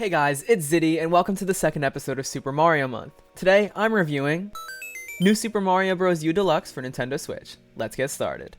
Hey guys, it's XYDI and welcome to the second episode of Super Mario Month. Today, I'm reviewing New Super Mario Bros U Deluxe for Nintendo Switch. Let's get started.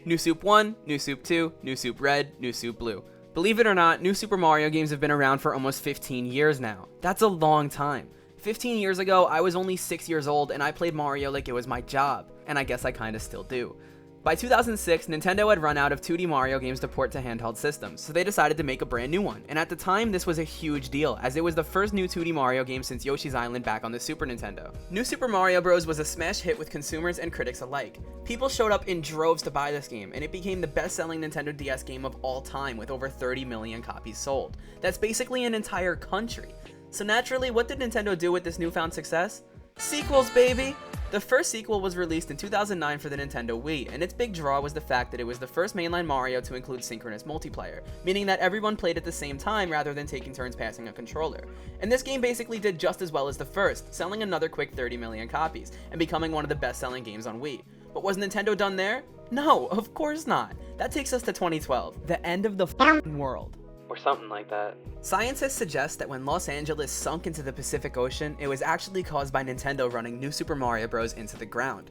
New Soup 1, New Soup 2, New Soup Red, New Soup Blue. Believe it or not, New Super Mario games have been around for almost 15 years now. That's a long time. 15 years ago, I was only 6 years old and I played Mario like it was my job, and I guess I kinda still do. By 2006, Nintendo had run out of 2D Mario games to port to handheld systems, so they decided to make a brand new one, and at the time this was a huge deal, as it was the first new 2D Mario game since Yoshi's Island back on the Super Nintendo. New Super Mario Bros was a smash hit with consumers and critics alike. People showed up in droves to buy this game, and it became the best-selling Nintendo DS game of all time with over 30 million copies sold. That's basically an entire country. So naturally, what did Nintendo do with this newfound success? Sequels, baby! The first sequel was released in 2009 for the Nintendo Wii, and its big draw was the fact that it was the first mainline Mario to include synchronous multiplayer, meaning that everyone played at the same time rather than taking turns passing a controller. And this game basically did just as well as the first, selling another quick 30 million copies, and becoming one of the best-selling games on Wii. But was Nintendo done there? No, of course not. That takes us to 2012, the end of the f***ing world. Or something like that. Scientists suggest that when Los Angeles sunk into the Pacific Ocean, it was actually caused by Nintendo running New Super Mario Bros. Into the ground.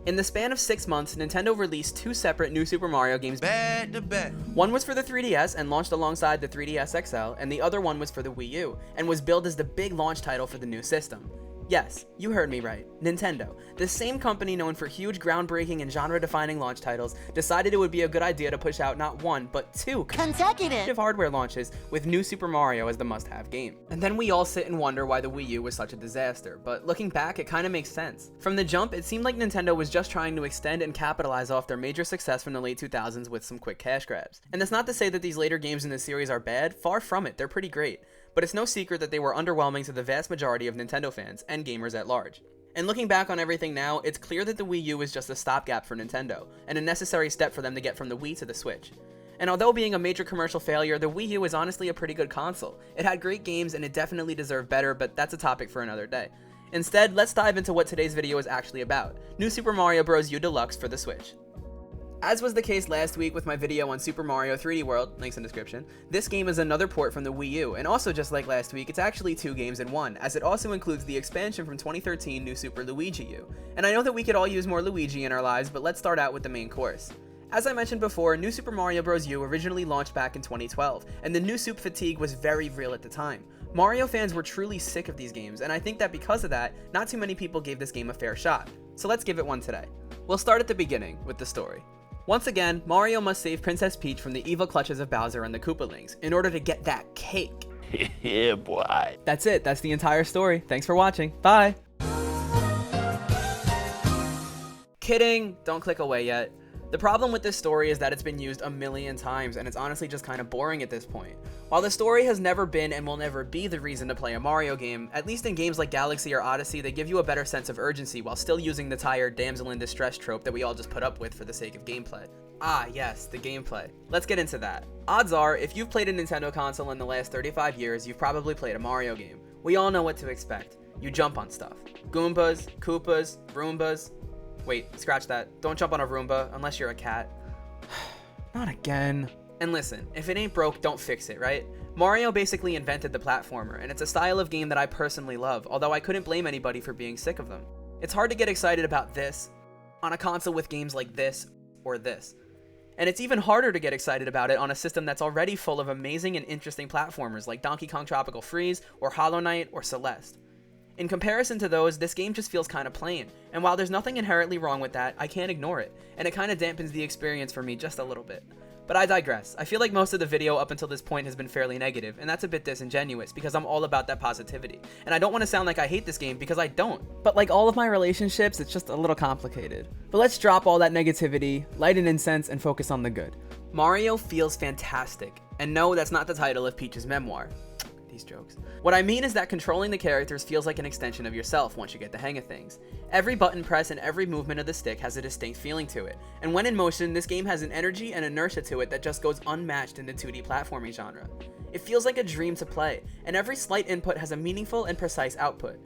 In the span of 6 months, Nintendo released 2 separate New Super Mario games back to back. One was for the 3DS and launched alongside the 3DS XL, and the other one was for the Wii U, and was billed as the big launch title for the new system. Yes, you heard me right, Nintendo, the same company known for huge groundbreaking and genre-defining launch titles, decided it would be a good idea to push out not 1, but 2 consecutive hardware launches with New Super Mario as the must-have game. And then we all sit and wonder why the Wii U was such a disaster, but looking back, it kinda makes sense. From the jump, it seemed like Nintendo was just trying to extend and capitalize off their major success from the late 2000s with some quick cash grabs. And that's not to say that these later games in the series are bad, far from it, they're pretty great. But it's no secret that they were underwhelming to the vast majority of Nintendo fans and gamers at large. And looking back on everything now, it's clear that the Wii U was just a stopgap for Nintendo, and a necessary step for them to get from the Wii to the Switch. And although being a major commercial failure, the Wii U is honestly a pretty good console. It had great games and it definitely deserved better, but that's a topic for another day. Instead, let's dive into what today's video is actually about: New Super Mario Bros. U Deluxe for the Switch. As was the case last week with my video on Super Mario 3D World, links in description, this game is another port from the Wii U, and also just like last week, it's actually 2 games in one, as it also includes the expansion from 2013 New Super Luigi U. And I know that we could all use more Luigi in our lives, but let's start out with the main course. As I mentioned before, New Super Mario Bros. U originally launched back in 2012, and the New Soup fatigue was very real at the time. Mario fans were truly sick of these games, and I think that because of that, not too many people gave this game a fair shot. So let's give it one today. We'll start at the beginning, with the story. Once again, Mario must save Princess Peach from the evil clutches of Bowser and the Koopalings in order to get that cake. Yeah, boy. That's it, that's the entire story. Thanks for watching, bye! Kidding, don't click away yet. The problem with this story is that it's been used a million times and it's honestly just kind of boring at this point. While the story has never been and will never be the reason to play a Mario game, at least in games like Galaxy or Odyssey, they give you a better sense of urgency while still using the tired damsel in distress trope that we all just put up with for the sake of gameplay. Ah yes, the gameplay. Let's get into that. Odds are, if you've played a Nintendo console in the last 35 years, you've probably played a Mario game. We all know what to expect. You jump on stuff. Goombas, Koopas, Roombas. Wait, scratch that. Don't jump on a Roomba unless you're a cat. Not again. And listen, if it ain't broke, don't fix it, right? Mario basically invented the platformer, and it's a style of game that I personally love, although I couldn't blame anybody for being sick of them. It's hard to get excited about this on a console with games like this or this. And it's even harder to get excited about it on a system that's already full of amazing and interesting platformers like Donkey Kong Tropical Freeze or Hollow Knight or Celeste. In comparison to those, this game just feels kinda plain, and while there's nothing inherently wrong with that, I can't ignore it, and it kinda dampens the experience for me just a little bit. But I digress. I feel like most of the video up until this point has been fairly negative, and that's a bit disingenuous because I'm all about that positivity. And I don't want to sound like I hate this game because I don't. But like all of my relationships, it's just a little complicated. But let's drop all that negativity, light an incense, and focus on the good. Mario feels fantastic. And no, that's not the title of Peach's memoir. These jokes. What I mean is that controlling the characters feels like an extension of yourself once you get the hang of things. Every button press and every movement of the stick has a distinct feeling to it, and when in motion, this game has an energy and inertia to it that just goes unmatched in the 2D platforming genre. It feels like a dream to play, and every slight input has a meaningful and precise output.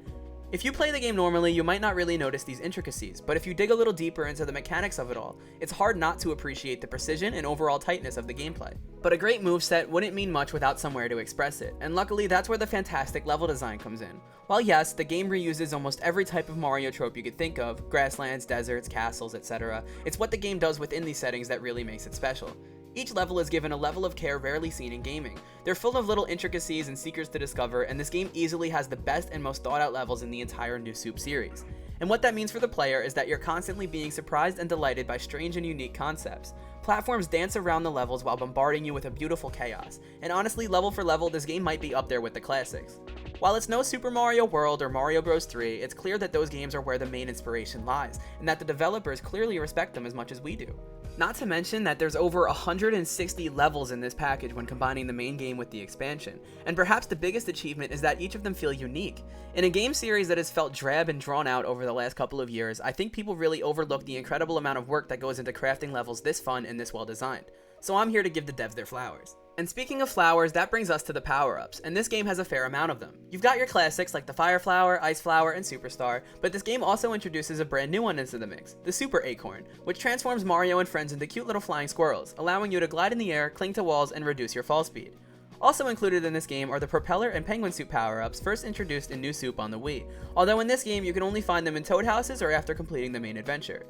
If you play the game normally, you might not really notice these intricacies, but if you dig a little deeper into the mechanics of it all, it's hard not to appreciate the precision and overall tightness of the gameplay. But a great moveset wouldn't mean much without somewhere to express it, and luckily that's where the fantastic level design comes in. While yes, the game reuses almost every type of Mario trope you could think of, grasslands, deserts, castles, etc., it's what the game does within these settings that really makes it special. Each level is given a level of care rarely seen in gaming. They're full of little intricacies and secrets to discover, and this game easily has the best and most thought out levels in the entire New Soup series. And what that means for the player is that you're constantly being surprised and delighted by strange and unique concepts. Platforms dance around the levels while bombarding you with a beautiful chaos, and honestly, level for level, this game might be up there with the classics. While it's no Super Mario World or Mario Bros 3, it's clear that those games are where the main inspiration lies, and that the developers clearly respect them as much as we do. Not to mention that there's over 160 levels in this package when combining the main game with the expansion, and perhaps the biggest achievement is that each of them feel unique. In a game series that has felt drab and drawn out over the last couple of years, I think people really overlook the incredible amount of work that goes into crafting levels this fun and this well designed. So I'm here to give the devs their flowers. And speaking of flowers, that brings us to the power-ups, and this game has a fair amount of them. You've got your classics like the Fire Flower, Ice Flower, and Superstar, but this game also introduces a brand new one into the mix, the Super Acorn, which transforms Mario and friends into cute little flying squirrels, allowing you to glide in the air, cling to walls, and reduce your fall speed. Also included in this game are the Propeller and Penguin Suit power-ups first introduced in New Soup on the Wii, although in this game you can only find them in Toad houses or after completing the main adventure.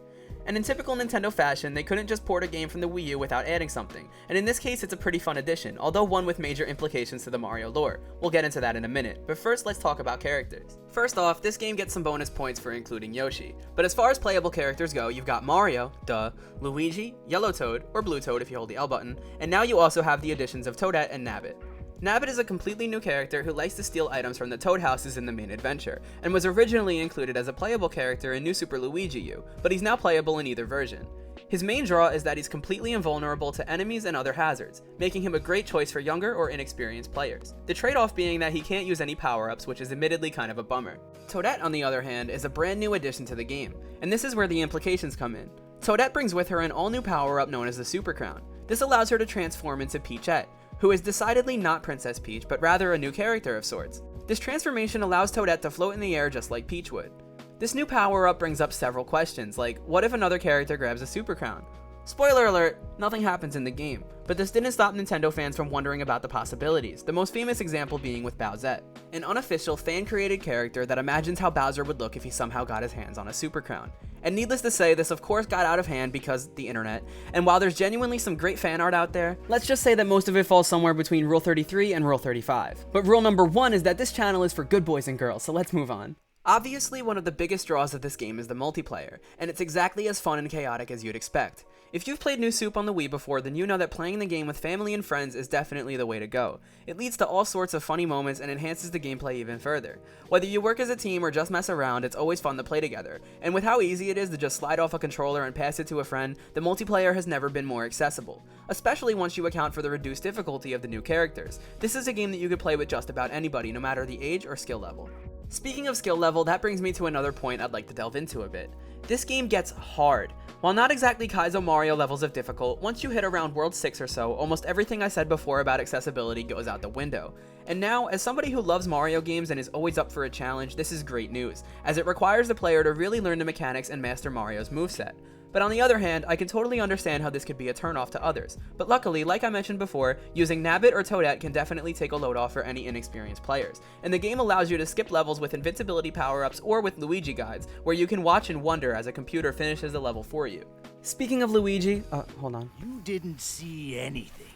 And in typical Nintendo fashion, they couldn't just port a game from the Wii U without adding something, and in this case it's a pretty fun addition, although one with major implications to the Mario lore. We'll get into that in a minute, but first let's talk about characters. First off, this game gets some bonus points for including Yoshi, but as far as playable characters go, you've got Mario, duh, Luigi, Yellow Toad, or Blue Toad if you hold the L button, and now you also have the additions of Toadette and Nabbit. Nabbit is a completely new character who likes to steal items from the Toad houses in the main adventure, and was originally included as a playable character in New Super Luigi U, but he's now playable in either version. His main draw is that he's completely invulnerable to enemies and other hazards, making him a great choice for younger or inexperienced players. The trade-off being that he can't use any power-ups, which is admittedly kind of a bummer. Toadette, on the other hand, is a brand new addition to the game, and this is where the implications come in. Toadette brings with her an all-new power-up known as the Super Crown. This allows her to transform into Peachette, who is decidedly not Princess Peach, but rather a new character of sorts. This transformation allows Toadette to float in the air just like Peach would. This new power-up brings up several questions, like what if another character grabs a Super Crown? Spoiler alert, nothing happens in the game, but this didn't stop Nintendo fans from wondering about the possibilities, the most famous example being with Bowsette, an unofficial fan-created character that imagines how Bowser would look if he somehow got his hands on a Super Crown. And needless to say, this of course got out of hand because the internet, and while there's genuinely some great fan art out there, let's just say that most of it falls somewhere between Rule 33 and Rule 35. But rule number 1 is that this channel is for good boys and girls, so let's move on. Obviously, one of the biggest draws of this game is the multiplayer, and it's exactly as fun and chaotic as you'd expect. If you've played New Soup on the Wii before, then you know that playing the game with family and friends is definitely the way to go. It leads to all sorts of funny moments and enhances the gameplay even further. Whether you work as a team or just mess around, it's always fun to play together. And with how easy it is to just slide off a controller and pass it to a friend, the multiplayer has never been more accessible. Especially once you account for the reduced difficulty of the new characters. This is a game that you could play with just about anybody, no matter the age or skill level. Speaking of skill level, that brings me to another point I'd like to delve into a bit. This game gets hard. While not exactly Kaizo Mario levels of difficult, once you hit around World 6 or so, almost everything I said before about accessibility goes out the window. And now, as somebody who loves Mario games and is always up for a challenge, this is great news, as it requires the player to really learn the mechanics and master Mario's moveset. But on the other hand, I can totally understand how this could be a turnoff to others. But luckily, like I mentioned before, using Nabbit or Toadette can definitely take a load off for any inexperienced players. And the game allows you to skip levels with invincibility power-ups or with Luigi guides, where you can watch and wonder as a computer finishes the level for you. Speaking of Luigi, hold on. You didn't see anything.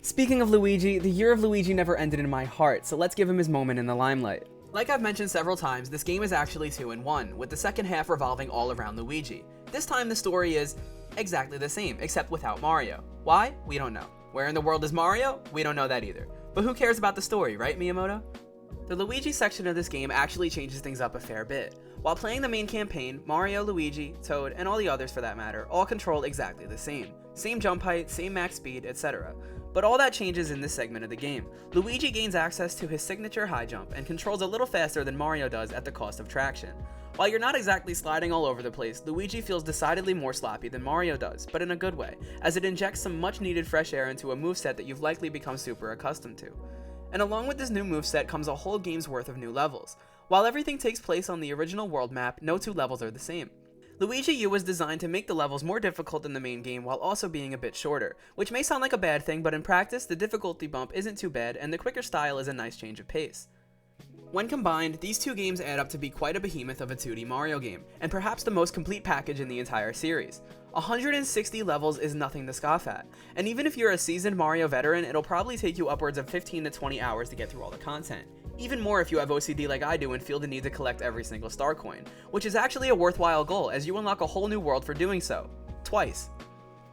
Speaking of Luigi, the year of Luigi never ended in my heart, so let's give him his moment in the limelight. Like I've mentioned several times, this game is actually 2 in 1, with the second half revolving all around Luigi. This time the story is exactly the same, except without Mario. Why? We don't know. Where in the world is Mario? We don't know that either. But who cares about the story, right, Miyamoto? The Luigi section of this game actually changes things up a fair bit. While playing the main campaign, Mario, Luigi, Toad, and all the others for that matter, all control exactly the same. Same jump height, same max speed, etc. But all that changes in this segment of the game. Luigi gains access to his signature high jump and controls a little faster than Mario does at the cost of traction. While you're not exactly sliding all over the place, Luigi feels decidedly more sloppy than Mario does, but in a good way, as it injects some much needed fresh air into a moveset that you've likely become super accustomed to. And along with this new moveset comes a whole game's worth of new levels. While everything takes place on the original world map, no two levels are the same. Luigi U was designed to make the levels more difficult than the main game while also being a bit shorter, which may sound like a bad thing, but in practice, the difficulty bump isn't too bad and the quicker style is a nice change of pace. When combined, these two games add up to be quite a behemoth of a 2D Mario game, and perhaps the most complete package in the entire series. 160 levels is nothing to scoff at, and even if you're a seasoned Mario veteran, it'll probably take you upwards of 15 to 20 hours to get through all the content. Even more if you have OCD like I do and feel the need to collect every single star coin, which is actually a worthwhile goal as you unlock a whole new world for doing so. Twice.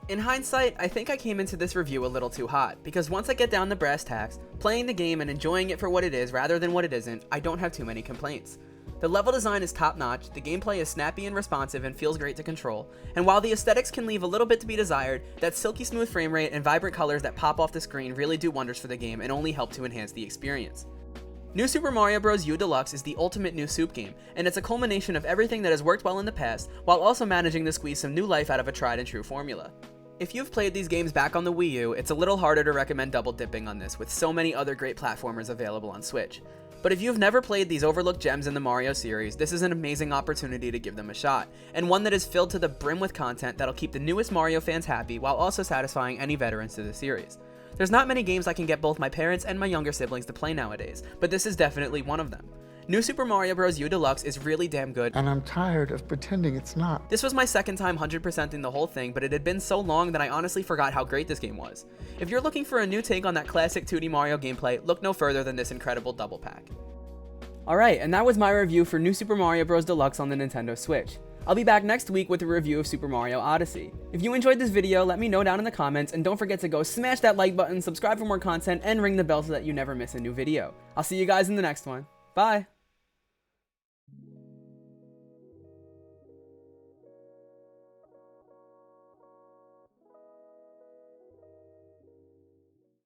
In hindsight, I think I came into this review a little too hot, because once I get down to brass tacks, playing the game and enjoying it for what it is rather than what it isn't, I don't have too many complaints. The level design is top notch, the gameplay is snappy and responsive and feels great to control, and while the aesthetics can leave a little bit to be desired, that silky smooth frame rate and vibrant colors that pop off the screen really do wonders for the game and only help to enhance the experience. New Super Mario Bros. U Deluxe is the ultimate new soup game, and it's a culmination of everything that has worked well in the past, while also managing to squeeze some new life out of a tried and true formula. If you've played these games back on the Wii U, it's a little harder to recommend double dipping on this with so many other great platformers available on Switch. But if you've never played these overlooked gems in the Mario series, this is an amazing opportunity to give them a shot, and one that is filled to the brim with content that'll keep the newest Mario fans happy while also satisfying any veterans to the series. There's not many games I can get both my parents and my younger siblings to play nowadays, but this is definitely one of them. New Super Mario Bros. U Deluxe is really damn good, and I'm tired of pretending it's not. This was my second time 100%ing the whole thing, but it had been so long that I honestly forgot how great this game was. If you're looking for a new take on that classic 2D Mario gameplay, look no further than this incredible double pack. Alright, and that was my review for New Super Mario Bros. Deluxe on the Nintendo Switch. I'll be back next week with a review of Super Mario Odyssey. If you enjoyed this video, let me know down in the comments, and don't forget to go smash that like button, subscribe for more content, and ring the bell so that you never miss a new video. I'll see you guys in the next one. Bye!